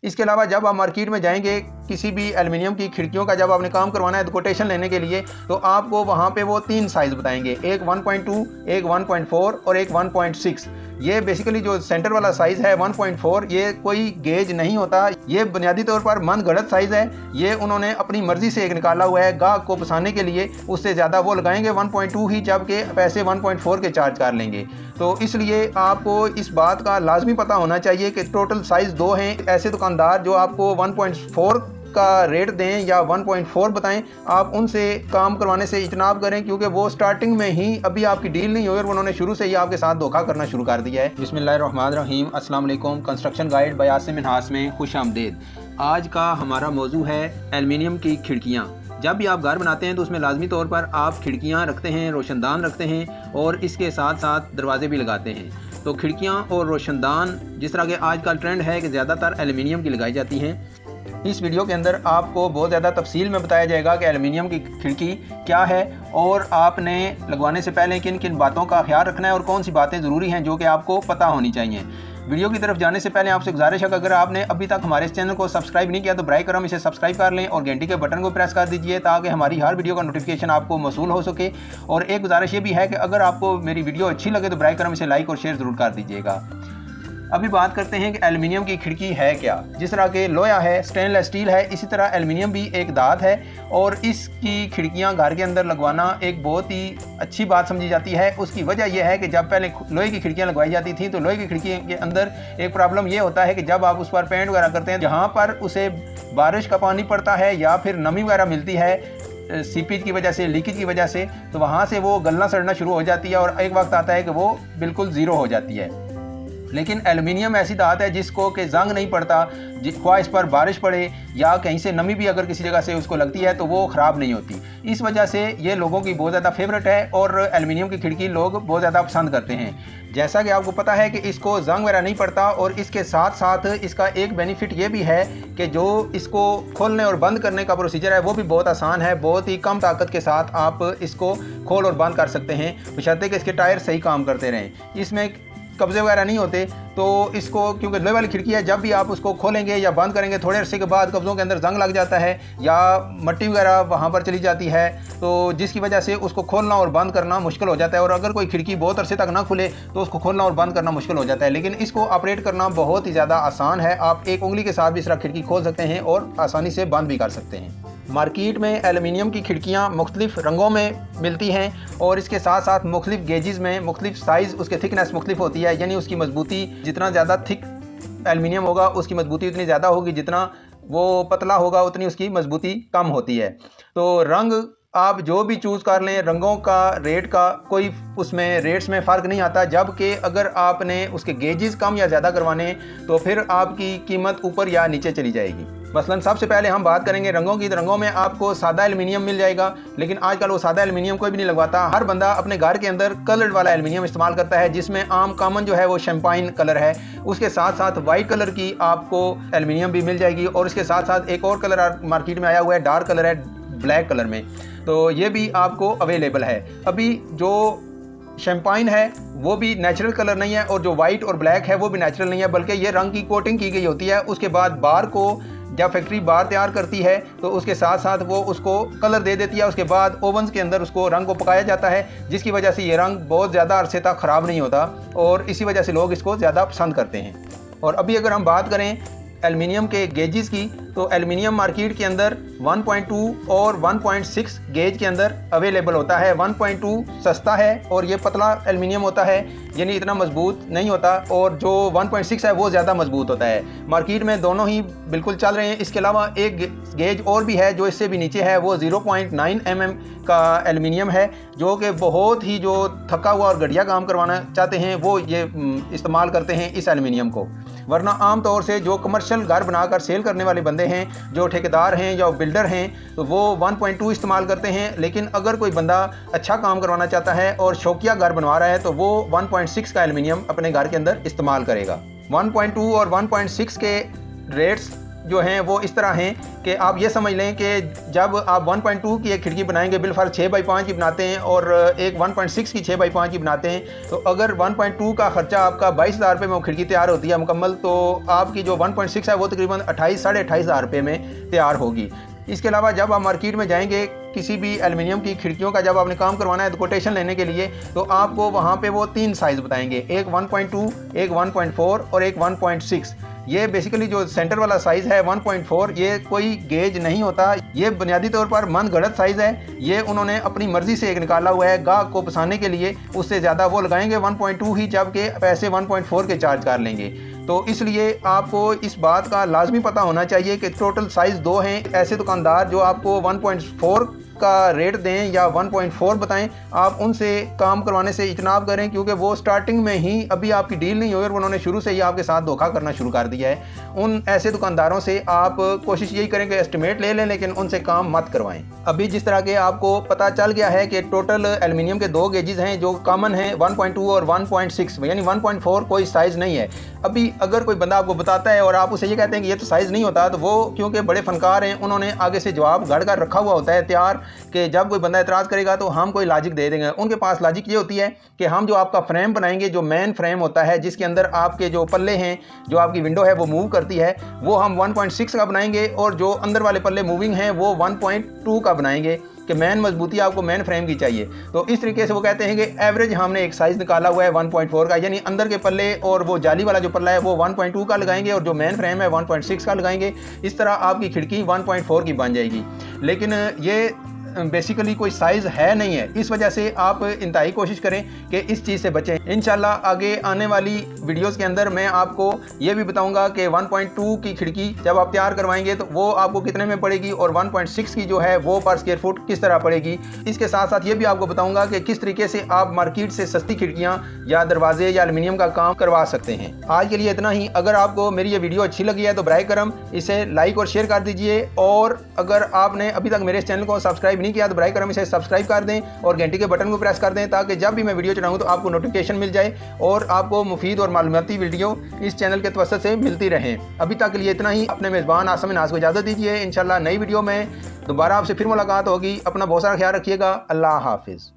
इसके अलावा जब आप मार्केट में जाएंगे किसी भी एल्युमिनियम की खिड़कियों का जब आपने काम करवाना है तो कोटेशन लेने के लिए, तो आपको वहाँ पे वो 3 साइज़ बताएंगे, एक 1.2, एक 1.4 और एक 1.6। ये बेसिकली जो सेंटर वाला साइज़ है 1.4, ये कोई गेज नहीं होता, ये बुनियादी तौर पर मनगढ़ंत साइज़ है। ये उन्होंने अपनी मर्ज़ी से एक निकाला हुआ है गाहक को फंसाने के लिए। उससे ज़्यादा वो लगाएंगे 1.2 ही, जबकि पैसे 1.4 के चार्ज कर लेंगे। तो इसलिए आपको इस बात का लाजमी पता होना चाहिए कि टोटल साइज़ 2 हैं। ऐसे दुकानदार जो आपको 1.4 का रेट दें या 1.4 बताएं, आप उनसे काम करवाने से इजनाब करें, क्योंकि वो स्टार्टिंग में ही अभी आपकी डील नहीं हुई और उन्होंने शुरू से ही आपके साथ धोखा करना शुरू कर दिया है। बिस्मिल्लाहिर्रहमानिर्रहीम, अस्सलाम वालेकुम। Construction guide by Asim Minhas में खुश आमदीद। आज का हमारा मौजू है एल्युमिनियम की खिड़कियाँ। जब भी आप घर बनाते हैं तो उसमें लाजमी तौर पर आप खिड़कियाँ रखते हैं, रोशनदान रखते हैं और इसके साथ साथ दरवाजे भी लगाते हैं। तो खिड़कियाँ और रोशनदान, जिस तरह के आजकल ट्रेंड है कि ज़्यादातर एल्युमिनियम की लगाई जाती हैं, इस वीडियो के अंदर आपको बहुत ज़्यादा तफसील में बताया जाएगा कि एल्युमिनियम की खिड़की क्या है और आपने लगवाने से पहले किन किन बातों का ख्याल रखना है और कौन सी बातें ज़रूरी हैं जो कि आपको पता होनी चाहिए। वीडियो की तरफ जाने से पहले आपसे गुजारिश है कि अगर आपने अभी तक हमारे इस चैनल को सब्सक्राइब नहीं किया तो बराए करम इसे सब्सक्राइब कर लें और घंटी के बटन को प्रेस कर दीजिए ताकि हमारी हर वीडियो का नोटिफिकेशन आपको मौसूल हो सके। और एक गुजारिश ये भी है कि अगर आपको मेरी वीडियो अच्छी लगे तो बराए करम इसे लाइक और शेयर ज़रूर कर दीजिएगा। अभी बात करते हैं कि एल्युमिनियम की खिड़की है क्या। जिस तरह के लोहा है, स्टेनलेस स्टील है, इसी तरह एल्युमिनियम भी एक धात है और इसकी खिड़कियां घर के अंदर लगवाना एक बहुत ही अच्छी बात समझी जाती है। उसकी वजह यह है कि जब पहले लोहे की खिड़कियां लगवाई जाती थी तो लोहे की खिड़की के अंदर एक प्रॉब्लम ये होता है कि जब आप उस पर पेंट वगैरह करते हैं, जहाँ पर उसे बारिश का पानी पड़ता है या फिर नमी वगैरह मिलती है सीपेज की वजह से, लीकेज की वजह से, तो वहाँ से वो गलना सड़ना शुरू हो जाती है और एक वक्त आता है कि वो बिल्कुल ज़ीरो हो जाती है। लेकिन एल्युमिनियम ऐसी धात है जिसको कि जंग नहीं पड़ता, ख्वाह इस पर बारिश पड़े या कहीं से नमी भी अगर किसी जगह से उसको लगती है तो वो ख़राब नहीं होती। इस वजह से ये लोगों की बहुत ज़्यादा फेवरेट है और एल्युमिनियम की खिड़की लोग बहुत ज़्यादा पसंद करते हैं। जैसा कि आपको पता है कि इसको जंग वगैरह नहीं पड़ता और इसके साथ साथ इसका एक बेनिफिट ये भी है कि जो इसको खोलने और बंद करने का प्रोसीजर है वो भी बहुत आसान है। बहुत ही कम ताकत के साथ आप इसको खोल और बंद कर सकते हैं, बशर्ते कि इसके टायर सही काम करते रहें। इसमें कब्जे वगैरह नहीं होते। तो इसको, क्योंकि लोहे वाली खिड़की है, जब भी आप उसको खोलेंगे या बंद करेंगे थोड़े अरसे के बाद कब्जों के अंदर जंग लग जाता है या मट्टी वगैरह वहाँ पर चली जाती है, तो जिसकी वजह से उसको खोलना और बंद करना मुश्किल हो जाता है। और अगर कोई खिड़की बहुत अरसे तक ना खुले तो उसको खोलना और बंद करना मुश्किल हो जाता है। लेकिन इसको ऑपरेट करना बहुत ही ज़्यादा आसान है। आप एक उंगली के साथ भी इस तरह खिड़की खोल सकते हैं और आसानी से बंद भी कर सकते हैं। मार्केट में एल्युमिनियम की खिड़कियाँ मुख्तलिफ रंगों में मिलती हैं और इसके साथ साथ मुख्तलिफ गेजेस में मुख्तलिफ साइज़, उसके थिकनेस मुख्तलिफ होती है। यानी उसकी मजबूती, जितना ज़्यादा थिक एल्युमिनियम होगा उसकी मजबूती उतनी ज़्यादा होगी, जितना वो पतला होगा उतनी उसकी मजबूती कम होती है। तो रंग आप जो भी चूज़ कर लें, रंगों का, रेट का कोई उसमें रेट्स में फ़र्क नहीं आता। जबकि अगर आपने उसके गेजेस कम या ज़्यादा करवाने तो फिर आपकी कीमत ऊपर या नीचे चली जाएगी। मसलन सबसे पहले हम बात करेंगे रंगों की। तो रंगों में आपको सादा एल्युमिनियम मिल जाएगा, लेकिन आजकल वो सादा एल्युमिनियम कोई भी नहीं लगवाता। हर बंदा अपने घर के अंदर कलर्ड वाला एल्युमिनियम इस्तेमाल करता है, जिसमें आम कॉमन जो है वो शैम्पाइन कलर है। उसके साथ साथ वाइट कलर की आपको एल्युमिनियम भी मिल जाएगी और इसके साथ साथ एक और कलर मार्केट में आया हुआ है, डार्क कलर है, ब्लैक कलर में, तो ये भी आपको अवेलेबल है। अभी जो शैम्पाइन है वो भी नेचुरल कलर नहीं है और जो वाइट और ब्लैक है वो भी नेचुरल नहीं है, बल्कि ये रंग की कोटिंग की गई होती है। उसके बाद बार को जब फैक्ट्री बार तैयार करती है तो उसके साथ साथ वो उसको कलर दे देती है। उसके बाद ओवन्स के अंदर उसको रंग को पकाया जाता है, जिसकी वजह से ये रंग बहुत ज़्यादा अरसे तक ख़राब नहीं होता और इसी वजह से लोग इसको ज़्यादा पसंद करते हैं। और अभी अगर हम बात करें एल्युमिनियम के गेजेस की, तो एल्युमिनियम मार्केट के अंदर 1.2 और 1.6 गेज के अंदर अवेलेबल होता है। 1.2 सस्ता है और ये पतला एल्युमिनियम होता है, यानी इतना मजबूत नहीं होता, और जो 1.6 है वो ज़्यादा मजबूत होता है। मार्केट में दोनों ही बिल्कुल चल रहे हैं। इसके अलावा एक गेज और भी है जो इससे भी नीचे है, वो 0.9 mm का एल्युमिनियम है, जो कि बहुत ही जो थका हुआ और घटिया काम करवाना चाहते हैं वो ये इस्तेमाल करते हैं इस एल्युमिनियम को। वरना आम तौर से जो कमर्शियल घर बनाकर सेल करने वाले बंदे हैं, जो ठेकेदार हैं या बिल्डर हैं, तो वो 1.2 इस्तेमाल करते हैं। लेकिन अगर कोई बंदा अच्छा काम करवाना चाहता है और शौकिया घर बनवा रहा है तो वो 1.6 का एल्युमिनियम अपने घर के अंदर इस्तेमाल करेगा। 1.2 और 1.6 के रेट्स जो हैं वो इस तरह हैं कि आप ये समझ लें कि जब आप 1.2 की एक खिड़की बनाएंगे, बिलफर्ज 6x5 की बनाते हैं और एक 1.6 की 6x5 की बनाते हैं, तो अगर 1.2 का खर्चा आपका 22,000 रुपये में वो खिड़की तैयार होती है मुकम्मल, तो आपकी जो 1.6 है वो तकरीबन 28,000-28,500 रुपये में तैयार होगी। इसके अलावा जब आप मार्केट में जाएंगे किसी भी एल्युमिनियम की खिड़कियों का जब आपने काम करवाना है तो कोटेशन लेने के लिए, तो आपको वहाँ पे वो 3 साइज़ बताएंगे, एक 1.2, एक 1.4 और एक 1.6। ये बेसिकली जो सेंटर वाला साइज़ है 1.4, ये कोई गेज नहीं होता, ये बुनियादी तौर पर मन गढ़ंत साइज़ है। ये उन्होंने अपनी मर्ज़ी से एक निकाला हुआ है गाहक को फंसाने के लिए, उससे ज़्यादा वो लगाएंगे 1.2 ही, जबकि पैसे 1.4 के चार्ज कर लेंगे। तो इसलिए आपको इस बात का लाजमी पता होना चाहिए कि टोटल साइज़ 2 हैं। ऐसे दुकानदार जो आपको 1.4 का रेट दें या 1.4 बताएं, आप उनसे काम करवाने से इजनाब करें, क्योंकि वो स्टार्टिंग में ही अभी आपकी डील नहीं हुई और उन्होंने शुरू से ही आपके साथ धोखा करना शुरू कर दिया है। उन ऐसे दुकानदारों से आप कोशिश यही करें कि एस्टिमेट ले लें, लेकिन उनसे काम मत करवाएं। अभी जिस तरह के आपको पता चल गया है कि टोटल एल्युमिनियम के 2 गेजेस हैं जो कॉमन हैं, 1.2 और 1.6, यानी 1.4 कोई साइज़ नहीं है। अभी अगर कोई बंदा आपको बताता है और आप उसे ये कहते हैं कि ये तो साइज़ नहीं होता, तो वो क्योंकि बड़े फनकार हैं, उन्होंने आगे से जवाब गढ़ कर रखा हुआ होता है तैयार, कि जब कोई बंदा एतराज़ करेगा तो हम कोई लॉजिक दे देंगे। उनके पास लॉजिक ये होती है कि हम जो आपका फ्रेम बनाएंगे, जो मेन फ्रेम होता है जिसके अंदर आपके जो पल्ले हैं, जो आपकी विंडो है वो मूव करती है, वो हम 1.6 का बनाएंगे और जो अंदर वाले पल्ले मूविंग हैं वो 1.2 का बनाएंगे, कि मेन मजबूती आपको मेन फ्रेम की चाहिए। तो इस तरीके से वो कहते हैं कि एवरेज हमने एक साइज़ निकाला हुआ है 1.4 का, यानी अंदर के पल्ले और वो जाली वाला जो पल्ला है वो 1.2 का लगाएंगे और जो मेन फ्रेम है 1.6 का लगाएंगे। इस तरह आपकी खिड़की 1.4 की बन जाएगी। लेकिन ये बेसिकली कोई साइज़ है नहीं है, इस वजह से आप इंतहाई कोशिश करें कि इस चीज़ से बचें। इंशाल्लाह आगे आने वाली वीडियोस के अंदर मैं आपको ये भी बताऊंगा कि 1.2 की खिड़की जब आप तैयार करवाएंगे तो वो आपको कितने में पड़ेगी और 1.6 की जो है वो पर स्क्वायर फुट किस तरह पड़ेगी। इसके साथ साथ ये भी आपको बताऊंगा कि किस तरीके से आप मार्केट से सस्ती खिड़कियाँ या दरवाजे या एल्युमिनियम का काम करवा सकते हैं। आज के लिए इतना ही। अगर आपको मेरी ये वीडियो अच्छी लगी है तो बराए करम इसे लाइक और शेयर कर दीजिए, और अगर आपने अभी तक मेरे इस चैनल को सब्सक्राइब नहीं किया तो बराए करम इसे सब्सक्राइब कर दें और घंटी के बटन को प्रेस कर दें, ताकि जब भी मैं वीडियो चलाऊं तो आपको नोटिफिकेशन मिल जाए और आपको मुफीद और मालूमाती वीडियो इस चैनल के तवज्जुह से मिलती रहें। अभी तक के लिए इतना ही। अपने मेज़बान आसम नाज को इजाज़त दीजिए। इंशाल्लाह नई वीडियो में दोबारा आपसे फिर मुलाकात होगी। अपना बहुत सारा ख्याल रखिएगा। अल्लाह हाफिज़।